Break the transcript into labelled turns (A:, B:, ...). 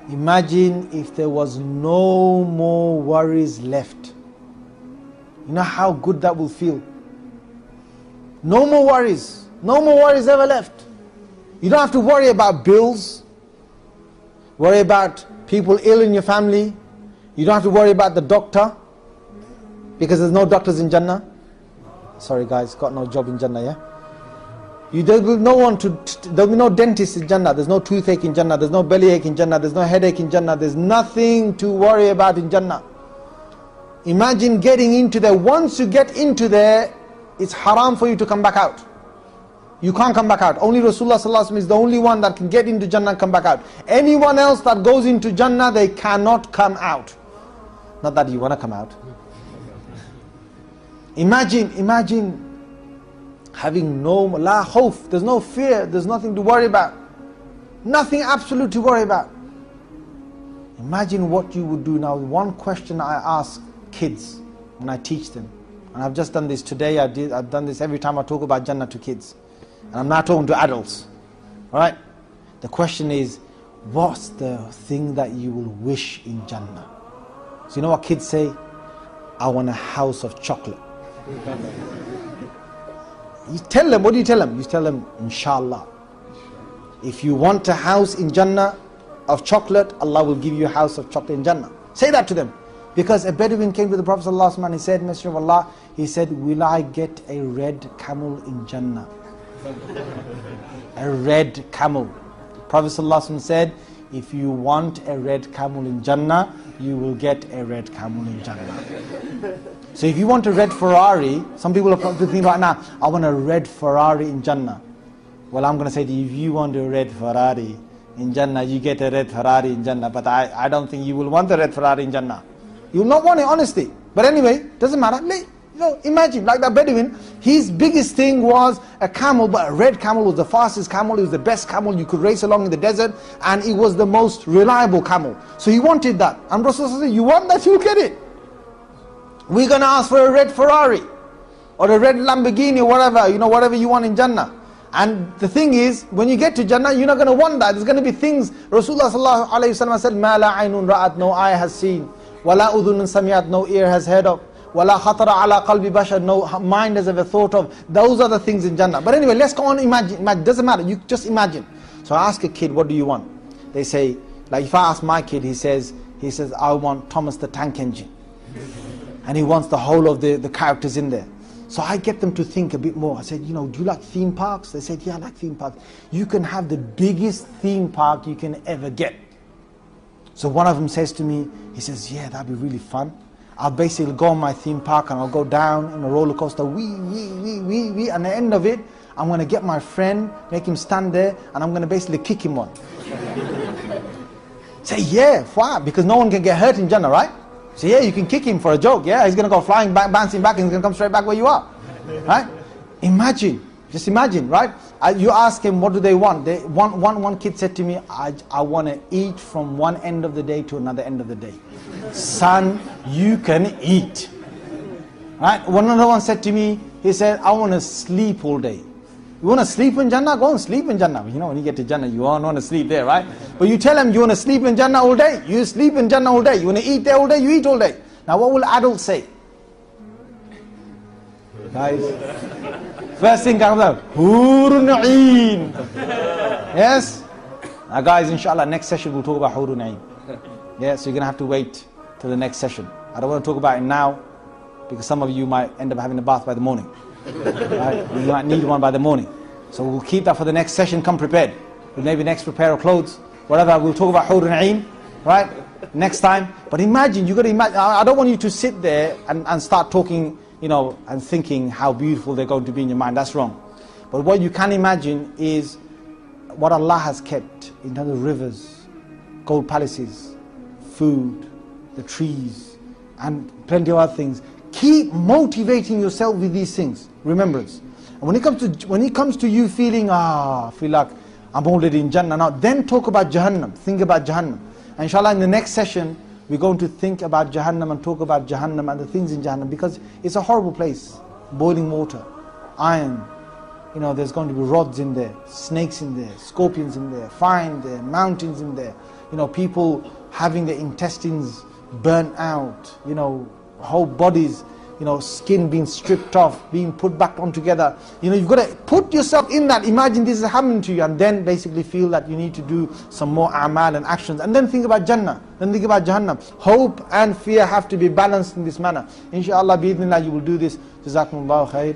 A: Imagine if there was no more worries left. You know how good that will feel. No more worries. No more worries ever left. You don't have to worry about bills. Worry about people ill in your family. You don't have to worry about the doctor. Because there's no doctors in Jannah. Sorry guys, got no job in Jannah, yeah? There'll be no dentist in Jannah. There's no toothache in Jannah. There's no bellyache in Jannah. There's no headache in Jannah. There's nothing to worry about in Jannah. Imagine getting into there. Once you get into there, it's haram for you to come back out. You can't come back out. Only Rasulullah sallallahu alaihi wasallam is the only one that can get into Jannah and come back out. Anyone else that goes into Jannah, they cannot come out. Not that you want to come out. Imagine having no la khawf, there's no fear, there's nothing to worry about. Nothing absolute to worry about. Imagine what you would do now. One question I ask kids when I teach them, and I've just done this today, I've done this every time I talk about Jannah to kids. And I'm now talking to adults. Alright? The question is, what's the thing that you will wish in Jannah? So you know what kids say? I want a house of chocolate. You tell them, what do you tell them? You tell them, Inshallah. If you want a house in Jannah of chocolate, Allah will give you a house of chocolate in Jannah. Say that to them. Because a Bedouin came to the Prophet ﷺ and he said, Messenger of Allah, he said, will I get a red camel in Jannah? A red camel. Prophet ﷺ said, if you want a red camel in Jannah, you will get a red camel in Jannah. So if you want a red Ferrari, some people are probably thinking right now, I want a red Ferrari in Jannah. Well, I'm going to say to you, if you want a red Ferrari in Jannah, you get a red Ferrari in Jannah. But I don't think you will want a red Ferrari in Jannah. You will not want it, honestly. But anyway, doesn't matter. Imagine, like that Bedouin, his biggest thing was a camel, but a red camel was the fastest camel, it was the best camel you could race along in the desert, and it was the most reliable camel. So he wanted that. And Rasulullah said, you want that, you'll get it. We're going to ask for a red Ferrari, or a red Lamborghini, or whatever you want in Jannah. And the thing is, when you get to Jannah, you're not going to want that. There's going to be things, Rasulullah sallallahu alayhi wa sallam said, مَا لَا عَيْنٌ رَأَتْ, no eye has seen, وَلَا أُذُنٌ سَمِعَتْ, no ear has heard of, وَلَا خَطَرَ عَلَى قَلْبِ بَشَرٍ, no mind has ever thought of. Those are the things in Jannah. But anyway, let's go on, imagine. Doesn't matter, you just imagine. So I ask a kid, what do you want? They say, like if I ask my kid, he says, I want Thomas the Tank Engine. And he wants the whole of the characters in there. So I get them to think a bit more. I said, do you like theme parks? They said, yeah, I like theme parks. You can have the biggest theme park you can ever get. So one of them says to me, he says, yeah, that'd be really fun. I'll basically go on my theme park and I'll go down in a roller coaster, wee. And at the end of it, I'm going to get my friend, make him stand there, and I'm going to basically kick him one. Say, yeah, why? Because no one can get hurt in Jannah, right? So yeah, you can kick him for a joke, yeah? He's going to go flying back, bouncing back, and he's going to come straight back where you are. Right? Just imagine, right? You ask him, what do they want? One kid said to me, I want to eat from one end of the day to another end of the day. Son, you can eat. Right? Another one said to me, he said, I want to sleep all day. You want to sleep in Jannah? Go and sleep in Jannah. When you get to Jannah, you don't want to sleep there, right? But you tell him you want to sleep in Jannah all day. You sleep in Jannah all day. You want to eat there all day? You eat all day. Now what will adults say? Guys, first thing comes out, Hurun Ain. Yes? Now guys, inshallah, next session we'll talk about Hurun Ain. Yeah, so you're going to have to wait till the next session. I don't want to talk about it now, because some of you might end up having a bath by the morning. Right? You might need one by the morning. So we'll keep that for the next session. Come prepared. With maybe next pair of clothes, whatever. We'll talk about Hurun Ain, right? Next time. But imagine, you got to imagine. I don't want you to sit there and start talking, and thinking how beautiful they're going to be in your mind. That's wrong. But what you can imagine is what Allah has kept in terms of rivers, gold palaces, food, the trees, and plenty of other things. Keep motivating yourself with these things. Remembrance. And when it comes to you feeling, I feel like I'm already in Jannah now, then talk about Jahannam. Think about Jahannam. And inshallah, in the next session, we're going to think about Jahannam and talk about Jahannam and the things in Jahannam, because it's a horrible place. Boiling water, iron, there's going to be rods in there, snakes in there, scorpions in there, fire in there, mountains in there. People having their intestines burnt out, whole bodies, skin being stripped off, being put back on together. You've got to put yourself in that. Imagine this is happening to you, and then basically feel that you need to do some more a'mal and actions. And then think about Jannah, then think about Jahannam. Hope and fear have to be balanced in this manner. Inshallah, bi'idhnillah, you will do this. Jazakumullahu khair.